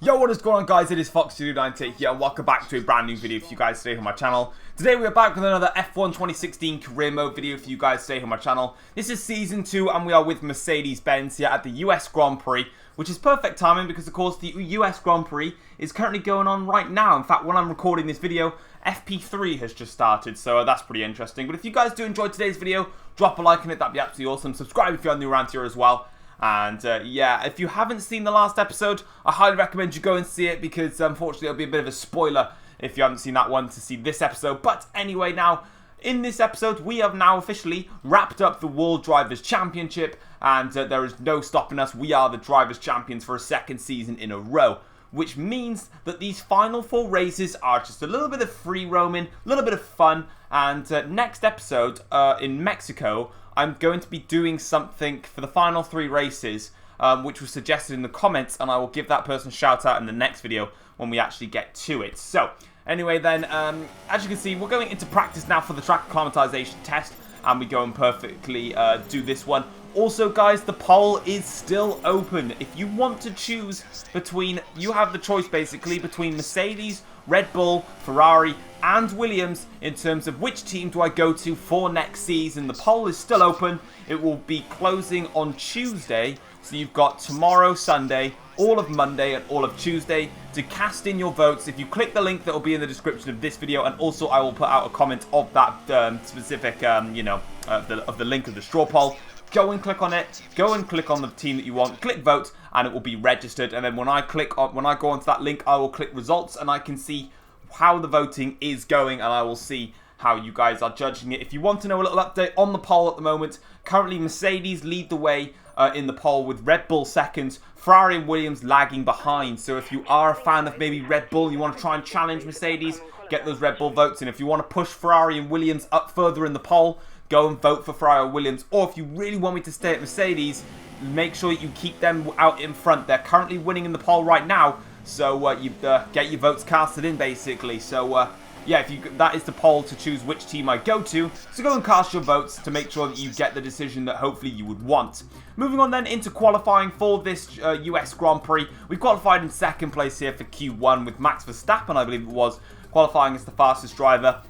Yo, what is going on, guys? It is Fox298 here, and welcome back to a brand new video for you guys today on my channel. Today we are back with another F1 2016 career mode video for you guys today on my channel. This is season 2, and we are with Mercedes-Benz here at the US Grand Prix, which is perfect timing because, of course, the US Grand Prix is currently going on right now. In fact, when I'm recording this video, FP3 has just started, so that's pretty interesting. But if you guys do enjoy today's video, drop a like on it, that'd be absolutely awesome. Subscribe if you're new around here as well. And yeah, if you haven't seen the last episode, I highly recommend you go and see it because unfortunately it'll be a bit of a spoiler if you haven't seen that one to see this episode. But anyway, now in this episode we have now officially wrapped up the World Drivers' Championship, and there is no stopping us. We are the Drivers' Champions for a second season in a row, which means that these final 4 races are just a little bit of free roaming, a little bit of fun. And next episode in Mexico, I'm going to be doing something for the final 3 races, which was suggested in the comments, and I will give that person a shout out in the next video when we actually get to it. So, anyway then, as you can see, we're going into practice now for the track acclimatization test, and we go and perfectly do this one. Also, guys, the poll is still open. If you want to choose between, you have the choice basically between Mercedes, Red Bull, Ferrari, and Williams in terms of which team do I go to for next season. The poll is still open. It will be closing on Tuesday. So you've got tomorrow, Sunday, all of Monday, and all of Tuesday to cast in your votes. If you click the link that will be in the description of this video, and also I will put out a comment of that specific, of the link of the straw poll. Go and click on it. Go and click on the team that you want. Click vote, and it will be registered. And then when I go onto that link, I will click results, and I can see how the voting is going, and I will see how you guys are judging it. If you want to know a little update on the poll at the moment, currently Mercedes lead the way in the poll with Red Bull second, Ferrari and Williams lagging behind. So if you are a fan of maybe Red Bull, you want to try and challenge Mercedes, get those Red Bull votes in. If you want to push Ferrari and Williams up further in the poll, go and vote for Ferrari or Williams. Or if you really want me to stay at Mercedes, make sure you keep them out in front. They're currently winning in the poll right now, so you get your votes casted in basically. So yeah, that is the poll to choose which team I go to. So go and cast your votes to make sure that you get the decision that hopefully you would want. Moving on then into qualifying for this US Grand Prix. We qualified in second place here for Q1 with Max Verstappen, I believe it was, qualifying as the fastest driver.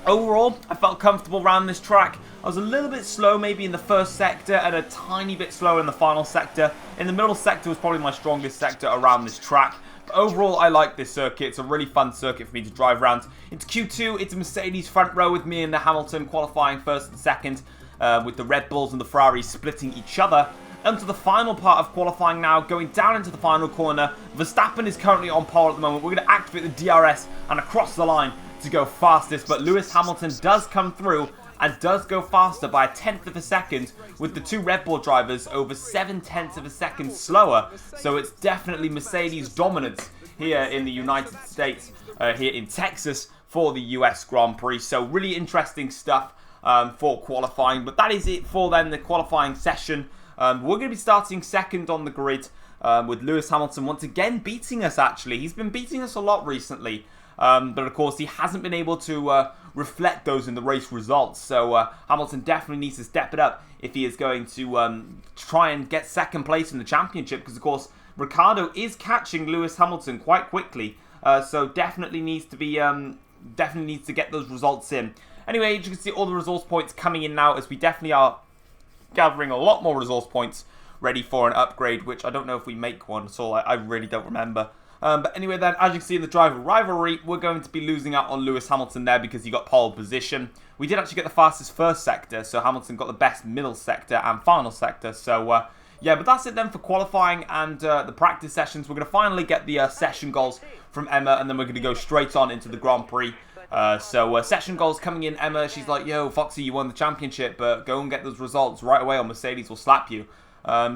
Overall, I felt comfortable around this track. I was a little bit slow maybe in the first sector and a tiny bit slower in the final sector. In the middle sector was probably my strongest sector around this track. But overall, I like this circuit. It's a really fun circuit for me to drive around. Into Q2, it's a Mercedes front row with me and the Hamilton qualifying first and second, with the Red Bulls and the Ferraris splitting each other. Onto the final part of qualifying now, going down into the final corner. Verstappen is currently on pole at the moment. We're going to activate the DRS and across the line to go fastest, but Lewis Hamilton does come through and does go faster by 1/10 of a second, with the 2 Red Bull drivers over 7/10 of a second slower. So it's definitely Mercedes dominance here in the United States, here in Texas for the US Grand Prix. So really interesting stuff for qualifying. But that is it for then the qualifying session. We're going to be starting second on the grid with Lewis Hamilton once again beating us. Actually, he's been beating us a lot recently. But of course, he hasn't been able to reflect those in the race results. So Hamilton definitely needs to step it up if he is going to try and get second place in the championship. Because of course, Ricciardo is catching Lewis Hamilton quite quickly. So definitely needs to be get those results in. Anyway, as you can see, all the resource points coming in now, as we definitely are gathering a lot more resource points ready for an upgrade. Which I don't know if we make one, so I really don't remember. But anyway then, as you can see in the driver rivalry, we're going to be losing out on Lewis Hamilton there because he got pole position. We did actually get the fastest first sector, so Hamilton got the best middle sector and final sector. So yeah, but that's it then for qualifying and the practice sessions. We're going to finally get the session goals from Emma, and then we're going to go straight on into the Grand Prix. So session goals coming in. Emma, she's like, yo, Foxy, you won the championship, but go and get those results right away or Mercedes will slap you.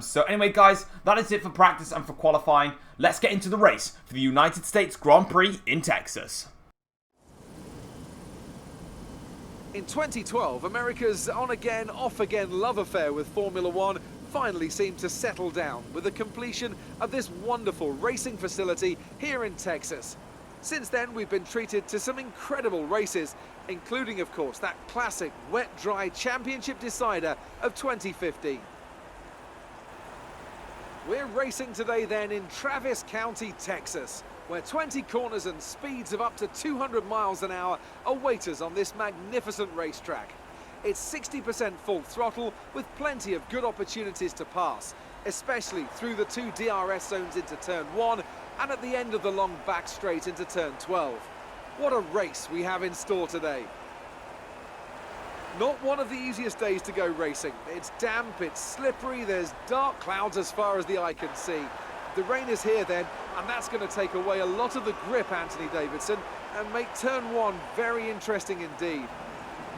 So anyway, guys, that is it for practice and for qualifying. Let's get into the race for the United States Grand Prix in Texas. In 2012, America's on-again, off-again love affair with Formula One finally seemed to settle down with the completion of this wonderful racing facility here in Texas. Since then, we've been treated to some incredible races, including, of course, that classic wet-dry championship decider of 2015. We're racing today then in Travis County, Texas, where 20 corners and speeds of up to 200 miles an hour await us on this magnificent racetrack. It's 60% full throttle with plenty of good opportunities to pass, especially through the 2 DRS zones into turn 1 and at the end of the long back straight into turn 12. What a race we have in store today. Not one of the easiest days to go racing. It's damp, it's slippery, there's dark clouds as far as the eye can see. The rain is here then, and that's going to take away a lot of the grip, Anthony Davidson, and make turn 1 very interesting indeed.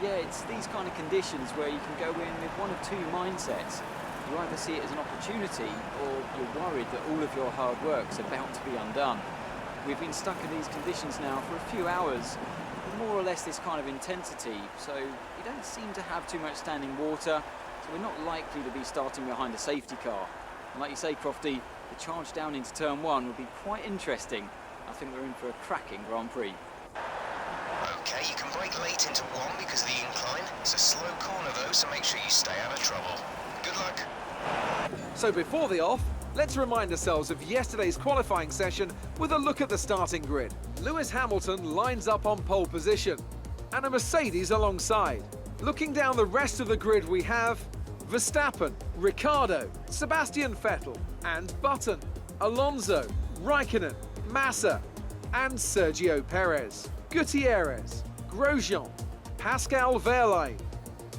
Yeah, it's these kind of conditions where you can go in with one of two mindsets. You either see it as an opportunity, or you're worried that all of your hard work's about to be undone. We've been stuck in these conditions now for a few hours, with more or less this kind of intensity, so you don't seem to have too much standing water, so we're not likely to be starting behind a safety car. And like you say, Crofty, the charge down into turn 1 will be quite interesting. I think we're in for a cracking Grand Prix. Okay, you can brake late into 1 because of the incline. It's a slow corner though, so make sure you stay out of trouble. Good luck. So before the off, let's remind ourselves of yesterday's qualifying session with a look at the starting grid. Lewis Hamilton lines up on pole position, and a Mercedes alongside. Looking down the rest of the grid we have Verstappen, Ricciardo, Sebastian Vettel and Button, Alonso, Raikkonen, Massa and Sergio Perez, Gutierrez, Grosjean, Pascal Wehrlein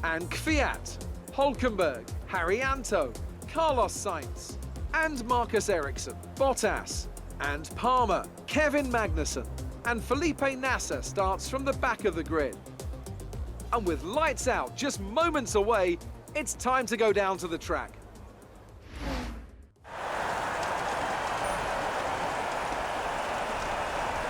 and Kvyat, Hülkenberg, Haryanto, Carlos Sainz and Marcus Ericsson, Bottas and Palmer, Kevin Magnussen and Felipe Nasser starts from the back of the grid. And with lights out just moments away, it's time to go down to the track.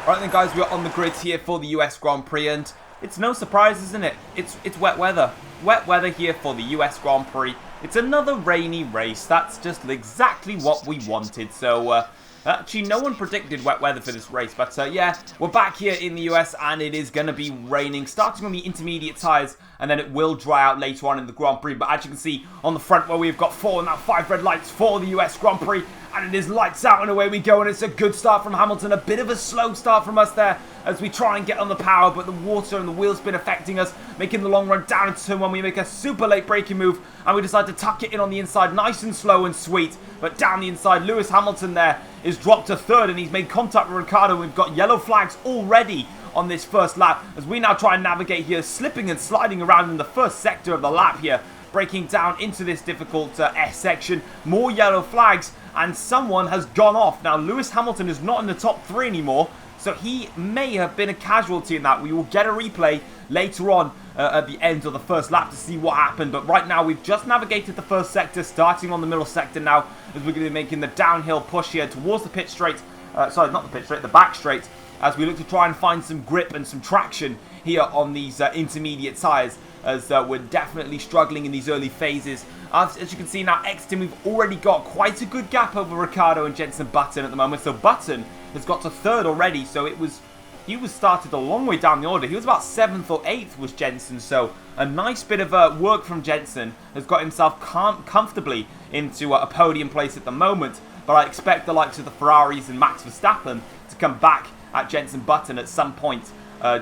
Alright then guys, we're on the grid here for the US Grand Prix, and it's no surprise, isn't it? It's wet weather. Wet weather here for the US Grand Prix. It's another rainy race. That's just exactly what we wanted. So, actually, no one predicted wet weather for this race. But, yeah, we're back here in the US, and it is going to be raining, starting on the intermediate tyres, and then it will dry out later on in the Grand Prix. But as you can see on the front where we've got 4 and now 5 red lights for the US Grand Prix, and it is lights out and away we go, and it's a good start from Hamilton. A bit of a slow start from us there as we try and get on the power, but the water and the wheel spin affecting us, making the long run down into turn 1. We make a super late braking move, and we decide to tuck it in on the inside, nice and slow and sweet. But down the inside, Lewis Hamilton there is dropped to 3rd, and he's made contact with Ricciardo. We've got yellow flags already on this first lap as we now try and navigate here, slipping and sliding around in the first sector of the lap here, breaking down into this difficult S section. More yellow flags, and someone has gone off. Now, Lewis Hamilton is not in the top 3 anymore, so he may have been a casualty in that. We will get a replay later on at the end of the first lap to see what happened. But right now, we've just navigated the first sector, starting on the middle sector now, as we're going to be making the downhill push here towards the pit straight. Sorry, not the pit straight, the back straight, as we look to try and find some grip and some traction here on these intermediate tyres, as we're definitely struggling in these early phases. As you can see now, exiting, we've already got quite a good gap over Ricciardo and Jenson Button at the moment. So Button has got to 3rd already, so he was started a long way down the order. He was about 7th or 8th was Jenson, so a nice bit of work from Jenson has got himself comfortably into a podium place at the moment. But I expect the likes of the Ferraris and Max Verstappen to come back at Jenson Button at some point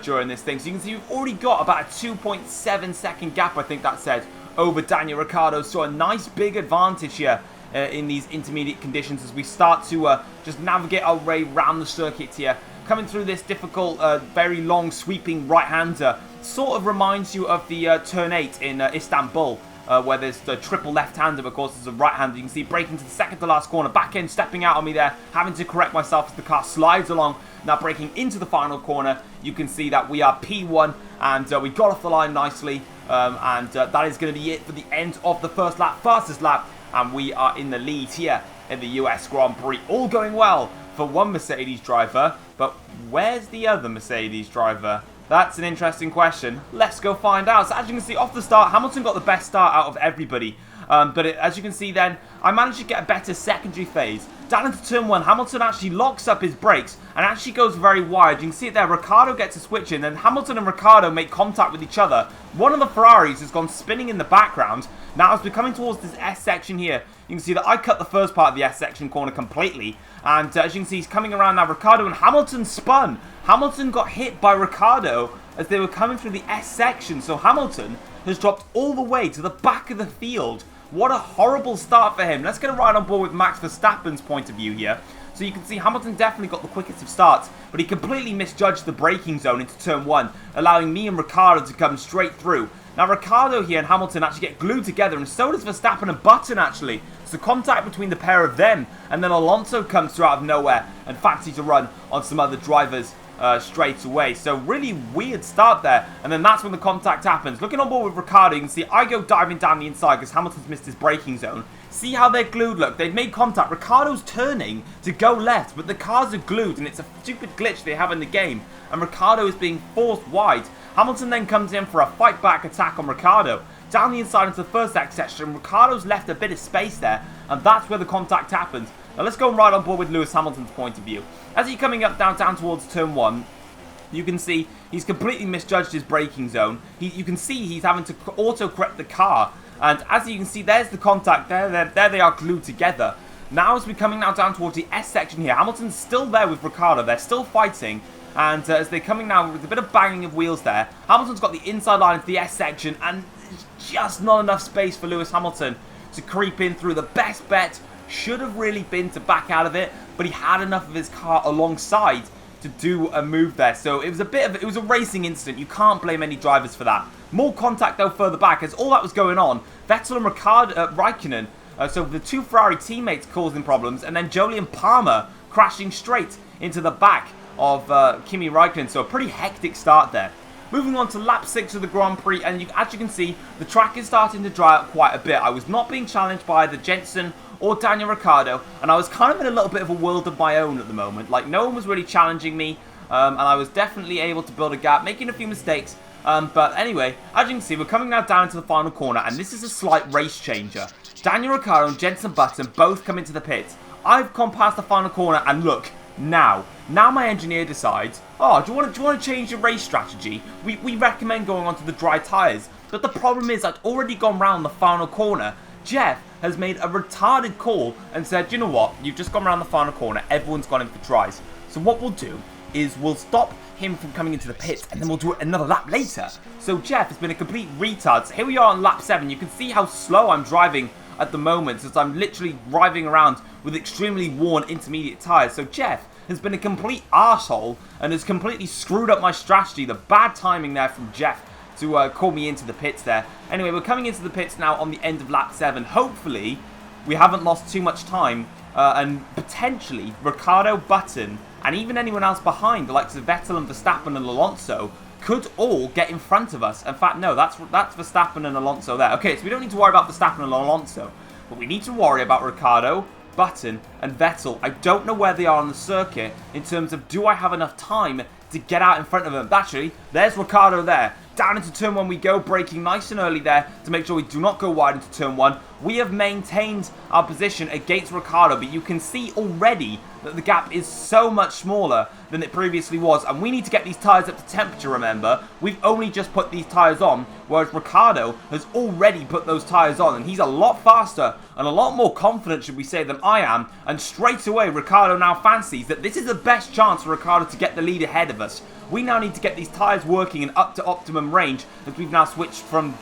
during this thing. So you can see we've already got about a 2.7 second gap, I think that said, over Daniel Ricciardo. So a nice big advantage here in these intermediate conditions as we start to just navigate our way around the circuit here. Coming through this difficult, very long sweeping right-hander. Sort of reminds you of the turn 8 in Istanbul. Where there's the triple left-hander, of course, there's a right-hander. You can see braking to the second to last corner. Back end stepping out on me there, having to correct myself as the car slides along. Now braking into the final corner, you can see that we are P1, and we got off the line nicely. That is going to be it for the end of the first lap, fastest lap. And we are in the lead here in the US Grand Prix. All going well for one Mercedes driver, but where's the other Mercedes driver? That's an interesting question. Let's go find out. So as you can see off the start, Hamilton got the best start out of everybody. As you can see then, I managed to get a better secondary phase Down into turn 1, Hamilton actually locks up his brakes and actually goes very wide. You can see it there, Ricciardo gets a switch in, then Hamilton and Ricciardo make contact with each other. One of the Ferraris has gone spinning in the background. Now as we're coming towards this S section here, you can see that I cut the first part of the S section corner completely. And as you can see, he's coming around now. Ricciardo and Hamilton spun. Hamilton got hit by Ricciardo as they were coming through the S section. So Hamilton has dropped all the way to the back of the field. What a horrible start for him. Let's get right on board with Max Verstappen's point of view here. So you can see Hamilton definitely got the quickest of starts, but he completely misjudged the braking zone into turn 1, allowing me and Ricciardo to come straight through. Now Ricciardo here and Hamilton actually get glued together, and so does Verstappen and Button actually. So contact between the pair of them, and then Alonso comes through out of nowhere and fancies a run on some other drivers straight away. So really weird start there, and then that's when the contact happens. Looking on board with Ricciardo, you can see I go diving down the inside because Hamilton's missed his braking zone. See how they're glued, look, they've made contact. Ricciardo's turning to go left, but the cars are glued, and it's a stupid glitch they have in the game, and Ricciardo is being forced wide. Hamilton then comes in for a fight back attack on Ricciardo. Down the inside into the first X section, Ricciardo's left a bit of space there, and that's where the contact happens. Now let's go right on board with Lewis Hamilton's point of view. As he's coming up down towards turn 1, you can see he's completely misjudged his braking zone. You can see he's having to auto-correct the car. And as you can see, there's the contact. There they are glued together. Now as we're coming now down towards the S section here, Hamilton's still there with Ricciardo. They're still fighting. And as they're coming now with a bit of banging of wheels there, Hamilton's got the inside line into the S section. And just not enough space for Lewis Hamilton to creep in through. The best bet should have really been to back out of it, but he had enough of his car alongside to do a move there. So it was a racing incident. You can't blame any drivers for that. More contact though further back, as all that was going on, Vettel and Raikkonen, so the two Ferrari teammates causing problems, and then Jolyon Palmer crashing straight into the back of Kimi Raikkonen. So a pretty hectic start there. Moving on to lap 6 of the Grand Prix, and as you can see, the track is starting to dry up quite a bit. I was not being challenged by either Jenson or Daniel Ricciardo, and I was kind of in a little bit of a world of my own at the moment. Like, no one was really challenging me, and I was definitely able to build a gap, making a few mistakes. But anyway, as you can see, we're coming now down into the final corner, and this is a slight race changer. Daniel Ricciardo and Jenson Button both come into the pits. I've gone past the final corner, and look, now my engineer decides, oh, do you want to change your race strategy? We recommend going onto the dry tyres. But the problem is, I'd already gone round the final corner. Jeff has made a retarded call and said, you know what, you've just gone around the final corner, everyone's gone in for dries. So what we'll do is we'll stop him from coming into the pits, and then we'll do it another lap later. So Jeff has been a complete retard. So here we are on lap 7. You can see how slow I'm driving at the moment, since I'm literally driving around with extremely worn intermediate tyres. So Jeff has been a complete arsehole and has completely screwed up my strategy. The bad timing there from Jeff to call me into the pits there. Anyway, we're coming into the pits now on the end of lap 7. Hopefully, we haven't lost too much time, and potentially Ricciardo, Button, and even anyone else behind, the likes of Vettel and Verstappen and Alonso, could all get in front of us. In fact, no, that's Verstappen and Alonso there. Okay, so we don't need to worry about Verstappen and Alonso, but we need to worry about Ricciardo, Button, and Vettel. I don't know where they are on the circuit in terms of, do I have enough time to get out in front of them? Actually, there's Ricciardo there. Down into turn 1 we go, braking nice and early there to make sure we do not go wide into turn 1. We have maintained our position against Ricciardo, but you can see already that the gap is so much smaller than it previously was, and we need to get these tyres up to temperature, remember. We've only just put these tyres on, whereas Ricciardo has already put those tyres on, and he's a lot faster and a lot more confident, should we say, than I am, and straight away Ricciardo now fancies that this is the best chance for Ricciardo to get the lead ahead of us. We now need to get these tyres working and up to optimum range, as we've now switched from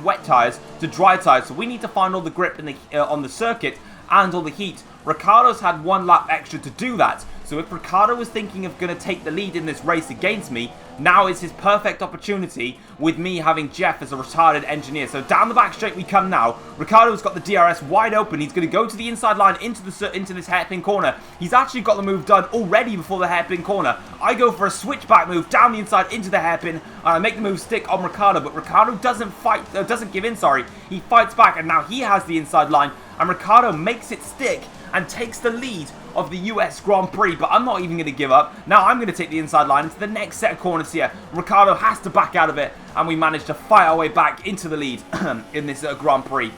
wet tyres to dry tyres. So we need to find all the grip in on the circuit and all the heat. Ricciardo's had 1 lap extra to do that. So if Ricciardo was thinking of going to take the lead in this race against me, now is his perfect opportunity, with me having Jeff as a retarded engineer. So down the back straight we come now. Ricciardo's got the DRS wide open. He's going to go to the inside line into this hairpin corner. He's actually got the move done already before the hairpin corner. I go for a switchback move down the inside into the hairpin, and I make the move stick on Ricciardo, but Ricciardo doesn't give in, sorry. He fights back, and now he has the inside line, and Ricciardo makes it stick and takes the lead of the US Grand Prix. But I'm not even going to give up. Now I'm going to take the inside line into the next set of corners here. Ricciardo has to back out of it, and we manage to fight our way back into the lead in this Grand Prix.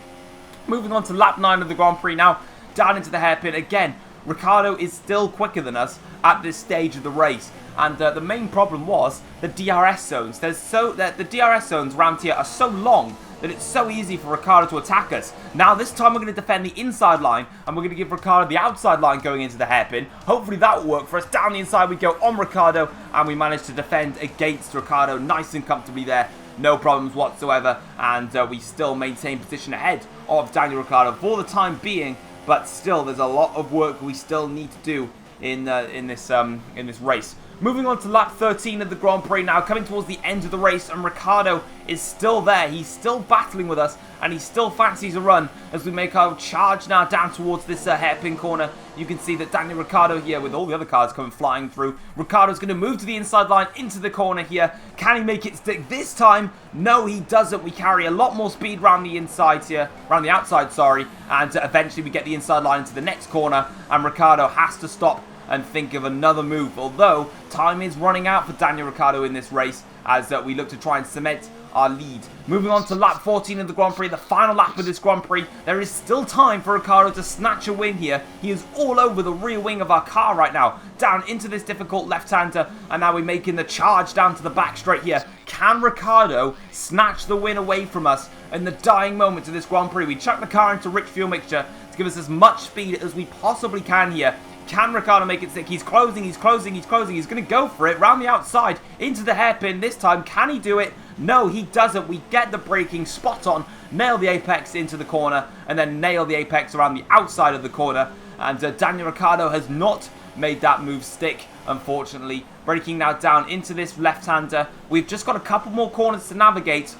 Moving on to lap 9 of the Grand Prix now, down into the hairpin again. Ricciardo is still quicker than us at this stage of the race. And the main problem was the DRS zones. The DRS zones around here are so long that it's so easy for Ricciardo to attack us. Now this time we're going to defend the inside line, and we're going to give Ricciardo the outside line going into the hairpin. Hopefully that will work for us. Down the inside we go on Ricciardo, and we manage to defend against Ricciardo nice and comfortably there. No problems whatsoever, and we still maintain position ahead of Daniel Ricciardo for the time being, but still there's a lot of work we still need to do in this race. Moving on to lap 13 of the Grand Prix now, coming towards the end of the race, and Ricciardo is still there. He's still battling with us, and he still fancies a run as we make our charge now down towards this hairpin corner. You can see that Daniel Ricciardo here, with all the other cars coming flying through. Ricciardo's going to move to the inside line into the corner here. Can he make it stick this time? No, he doesn't. We carry a lot more speed around the inside here, around the outside, sorry, and eventually we get the inside line into the next corner, and Ricciardo has to stop and think of another move, although time is running out for Daniel Ricciardo in this race as we look to try and cement our lead. Moving on to lap 14 of the Grand Prix, the final lap of this Grand Prix. There is still time for Ricciardo to snatch a win here. He is all over the rear wing of our car right now, down into this difficult left-hander, and now we're making the charge down to the back straight here. Can Ricciardo snatch the win away from us in the dying moments of this Grand Prix? We chuck the car into rich fuel mixture to give us as much speed as we possibly can here. Can Ricciardo make it stick? He's closing, he's closing, he's closing. He's going to go for it, round the outside, into the hairpin this time. Can he do it? No, he doesn't. We get the braking spot on, nail the apex into the corner, and then nail the apex around the outside of the corner. And Daniel Ricciardo has not made that move stick, unfortunately. Braking now down into this left-hander. We've just got a couple more corners to navigate,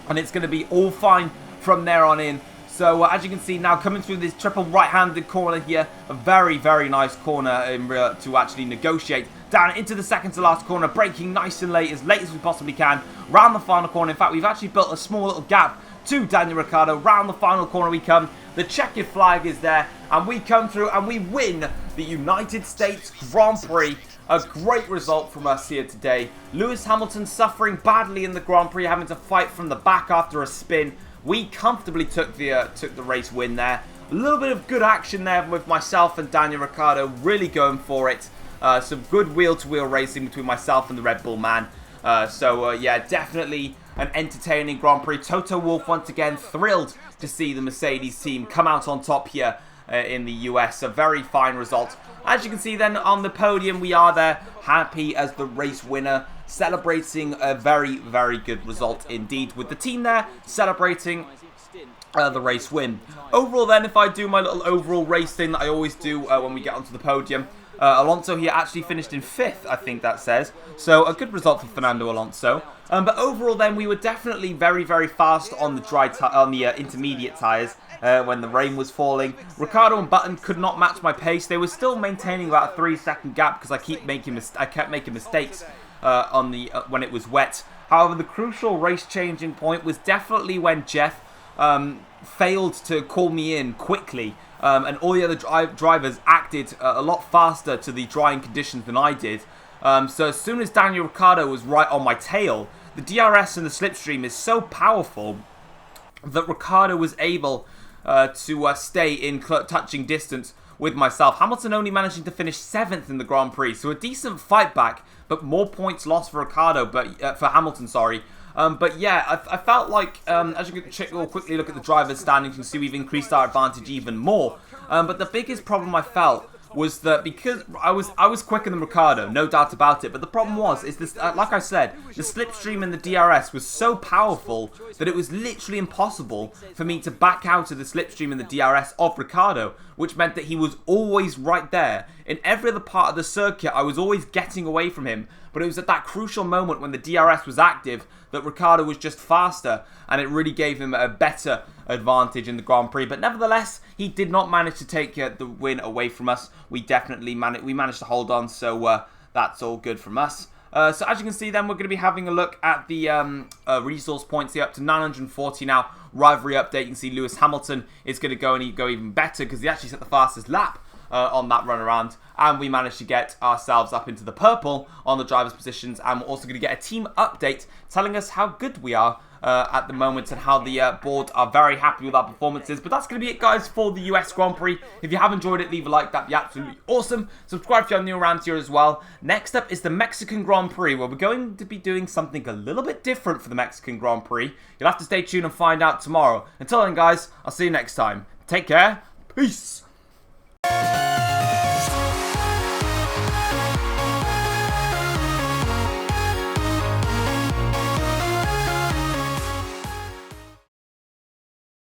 and it's going to be all fine from there on in. So as you can see now, coming through this triple right-handed corner here, a very, very nice corner to actually negotiate. Down into the second to last corner, braking nice and late as we possibly can. Round the final corner. In fact, we've actually built a small little gap to Daniel Ricciardo. Round the final corner we come. The checkered flag is there, and we come through and we win the United States Grand Prix. A great result from us here today. Lewis Hamilton suffering badly in the Grand Prix, having to fight from the back after a spin. We comfortably took the race win there. A little bit of good action there with myself and Daniel Ricciardo really going for it. Some good wheel-to-wheel racing between myself and the Red Bull man. Yeah, definitely an entertaining Grand Prix. Toto Wolff once again thrilled to see the Mercedes team come out on top here in the US. A very fine result. As you can see then on the podium, we are there, happy as the race winner, celebrating a very, very good result indeed, with the team there celebrating the race win. Overall then, if I do my little overall race thing that I always do when we get onto the podium, Alonso here actually finished in 5th, I think that says. So a good result for Fernando Alonso. But overall then, we were definitely very, very fast on the intermediate tyres when the rain was falling. Ricciardo and Button could not match my pace. They were still maintaining about a 3-second gap because I kept making mistakes when it was wet. However, the crucial race-changing point was definitely when Jeff failed to call me in quickly. And all the other drivers acted a lot faster to the drying conditions than I did. So as soon as Daniel Ricciardo was right on my tail, the DRS and the slipstream is so powerful that Ricciardo was able to stay in touching distance with myself. Hamilton only managing to finish 7th in the Grand Prix, so a decent fight back, but more points lost for for Hamilton, sorry. But yeah, I felt like, as you can quickly look at the drivers' standings, you can see we've increased our advantage even more. But the biggest problem I felt was that because I was quicker than Ricciardo, no doubt about it. But the problem is this, like I said, the slipstream and the DRS was so powerful that it was literally impossible for me to back out of the slipstream and the DRS of Ricciardo, which meant that he was always right there. In every other part of the circuit, I was always getting away from him. But it was at that crucial moment when the DRS was active that Ricciardo was just faster, and it really gave him a better advantage in the Grand Prix. But nevertheless, he did not manage to take the win away from us. We definitely managed to hold on, so that's all good from us. So as you can see then, we're going to be having a look at the resource points here, up to 940 now. Rivalry update, you can see Lewis Hamilton is going to go even better because he actually set the fastest lap on that run around, and we managed to get ourselves up into the purple on the driver's positions, and we're also going to get a team update telling us how good we are at the moment and how the board are very happy with our performances. But that's going to be it, guys, for the US Grand Prix. If you have enjoyed it, leave a like. That'd be absolutely awesome. Subscribe if you're new around here as well. Next up is the Mexican Grand Prix, where we're going to be doing something a little bit different for the Mexican Grand Prix. You'll have to stay tuned and find out tomorrow. Until then, guys, I'll see you next time. Take care. Peace.